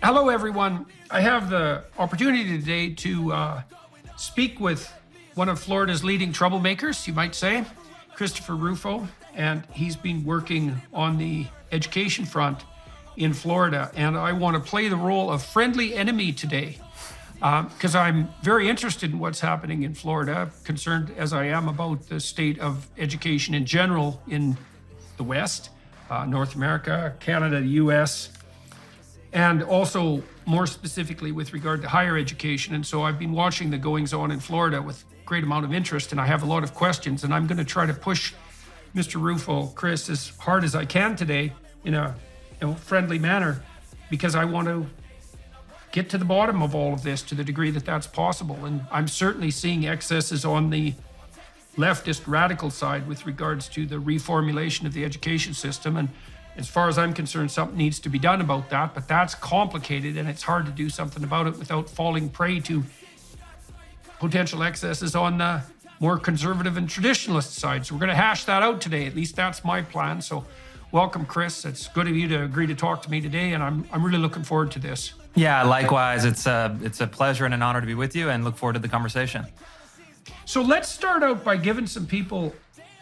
Hello, everyone. I have the opportunity today to speak with one of Florida's leading troublemakers, you might say, Christopher Rufo, and he's been working on the education front in Florida. And I want to play the role of friendly enemy today because I'm very interested in what's happening in Florida, concerned as I am about the state of education in general in the West, North America, Canada, the US, and also more specifically with regard to higher education. And so I've been watching the goings on in Florida with great amount of interest, and I have a lot of questions, and I'm going to try to push Mr. Rufo, Chris, as hard as I can today in a friendly manner, because I want to get to the bottom of all of this to the degree that that's possible. And I'm certainly seeing excesses on the leftist radical side with regards to the reformulation of the education system. And as far as I'm concerned, something needs to be done about that, but that's complicated and it's hard to do something about it without falling prey to potential excesses on the more conservative and traditionalist side. So we're going to hash that out today. At least that's my plan. So welcome, Chris. It's good of you to agree to talk to me today, and I'm really looking forward to this. Yeah, likewise. It's a pleasure and an honor to be with you, and look forward to the conversation. So let's start out by giving some people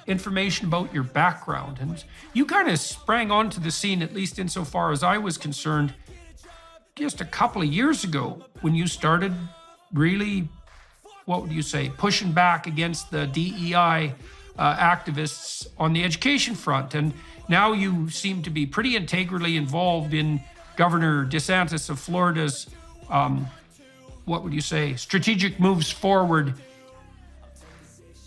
information about your background. And you kind of sprang onto the scene, at least insofar as I was concerned, just a couple of years ago when you started really, what would you say, pushing back against the DEI activists on the education front. And now you seem to be pretty integrally involved in Governor DeSantis of Florida's, what would you say, strategic moves forward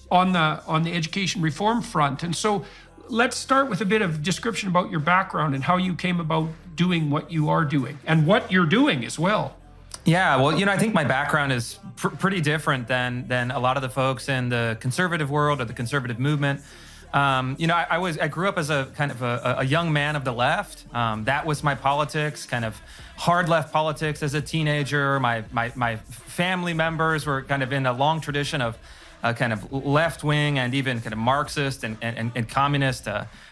on the education reform front. And so let's start with a bit of description about your background and how you came about doing what you are doing and what you're doing as well. Yeah, well, I think my background is pretty different than a lot of the folks in the conservative world or the conservative movement. I grew up as a kind of a young man of the left. That was my politics, kind of hard left politics as a teenager. My family members were kind of in a long tradition of kind of left-wing and even kind of Marxist and communist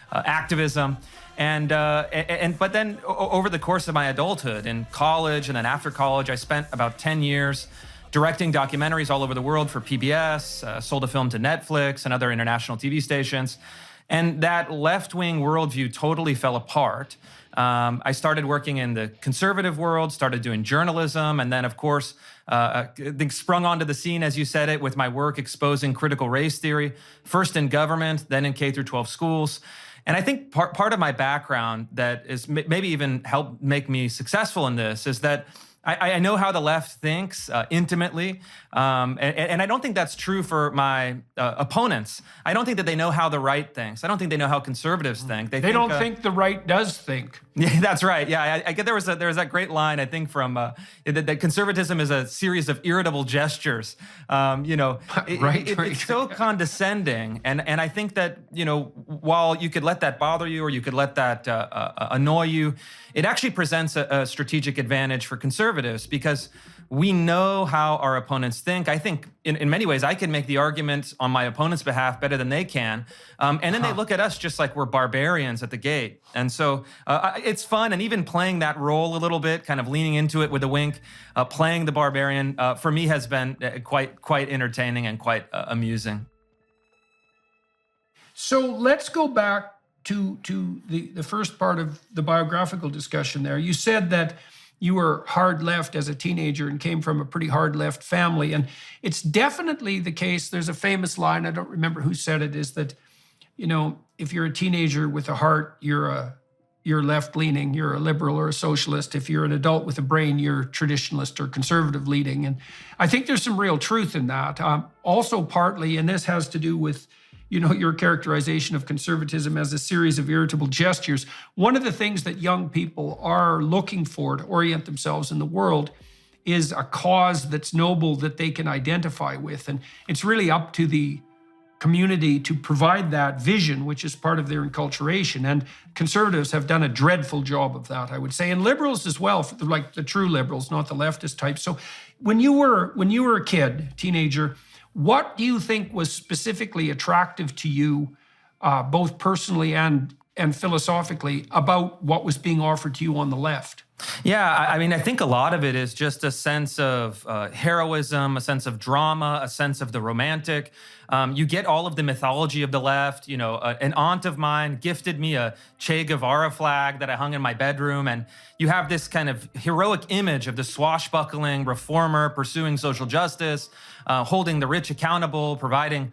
activism. But then over the course of my adulthood in college and then after college, I spent about 10 years directing documentaries all over the world for PBS, sold a film to Netflix and other international TV stations. And that left-wing worldview totally fell apart. I started working in the conservative world, started doing journalism, and then, of course, I think sprung onto the scene, as you said it, with my work exposing critical race theory, first in government, then in K through 12 schools. And I think part of my background that is maybe even helped make me successful in this is that I know how the left thinks intimately, and I don't think that's true for my opponents. I don't think that they know how the right thinks. I don't think they know how conservatives think. They don't think the right does think. Yeah, that's right. Yeah, I get there was that great line, I think, from that conservatism is a series of irritable gestures. It's so condescending, and I think that while you could let that bother you or you could let that annoy you, it actually presents a strategic advantage for conservatives because we know how our opponents think. I think in many ways I can make the argument on my opponent's behalf better than they can. And then they look at us just like we're barbarians at the gate. And so it's fun. And even playing that role a little bit, kind of leaning into it with a wink, playing the barbarian, for me has been quite entertaining and quite amusing. So let's go back to the first part of the biographical discussion there. You said that you were hard left as a teenager and came from a pretty hard left family. And it's definitely the case. There's a famous line, I don't remember who said it, is that, if you're a teenager with a heart, you're left leaning, you're a liberal or a socialist. If you're an adult with a brain, you're traditionalist or conservative leaning. And I think there's some real truth in that. Also partly, and this has to do with your characterization of conservatism as a series of irritable gestures. One of the things that young people are looking for to orient themselves in the world is a cause that's noble that they can identify with. And it's really up to the community to provide that vision, which is part of their enculturation. And conservatives have done a dreadful job of that, I would say, and liberals as well, like the true liberals, not the leftist type. So when you were a kid, teenager, what do you think was specifically attractive to you, both personally and philosophically, about what was being offered to you on the left? Yeah, I mean, I think a lot of it is just a sense of heroism, a sense of drama, a sense of the romantic. You get all of the mythology of the left. You know, an aunt of mine gifted me a Che Guevara flag that I hung in my bedroom, and you have this kind of heroic image of the swashbuckling reformer pursuing social justice, holding the rich accountable, providing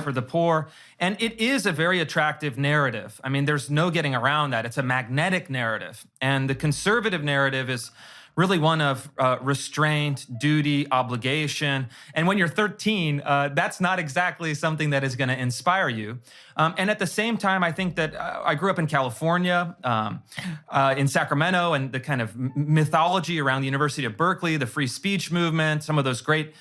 for the poor. And it is a very attractive narrative. I mean, there's no getting around that. It's a magnetic narrative. And the conservative narrative is really one of restraint, duty, obligation. And when you're 13, that's not exactly something that is going to inspire you. And at the same time, I think that I grew up in California, in Sacramento, and the kind of mythology around the University of Berkeley, the free speech movement, some of those great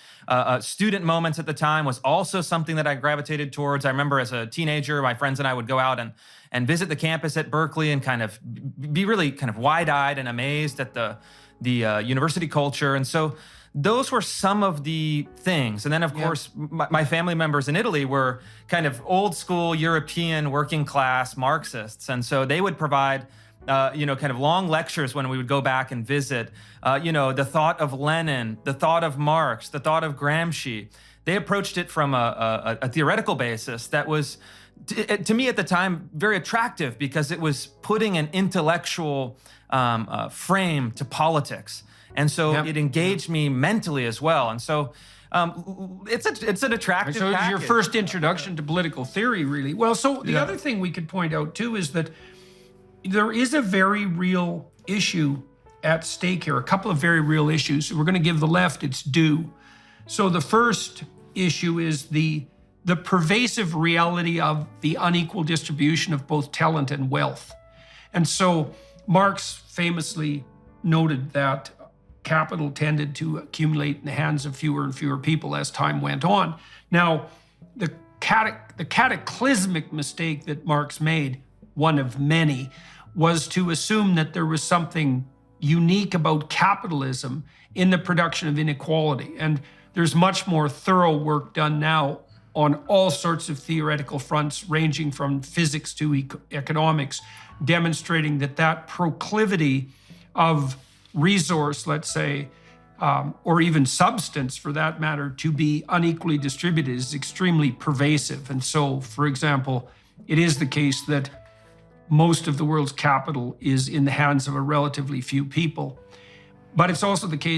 student moments at the time was also something that I gravitated towards. I remember as a teenager, my friends and I would go out and visit the campus at Berkeley and kind of be really kind of wide-eyed and amazed at the university culture. And so those were some of the things. And then, of course, my family members in Italy were kind of old school European working class Marxists. And so they would provide kind of long lectures when we would go back and visit, the thought of Lenin, the thought of Marx, the thought of Gramsci. They approached it from a theoretical basis that was, to me at the time, very attractive because it was putting an intellectual frame to politics. And so it engaged me mentally as well. And so it's an attractive So it was package. your first introduction to political theory, really. Well, so the other thing we could point out, too, is that there is a very real issue at stake here, a couple of very real issues. We're going to give the left its due. So the first issue is the pervasive reality of the unequal distribution of both talent and wealth. And so Marx famously noted that capital tended to accumulate in the hands of fewer and fewer people as time went on. Now, the cataclysmic mistake that Marx made, one of many, was to assume that there was something unique about capitalism in the production of inequality. And there's much more thorough work done now on all sorts of theoretical fronts, ranging from physics to economics, demonstrating that proclivity of resource, let's say, or even substance for that matter, to be unequally distributed is extremely pervasive. And so, for example, it is the case that most of the world's capital is in the hands of a relatively few people. But it's also the case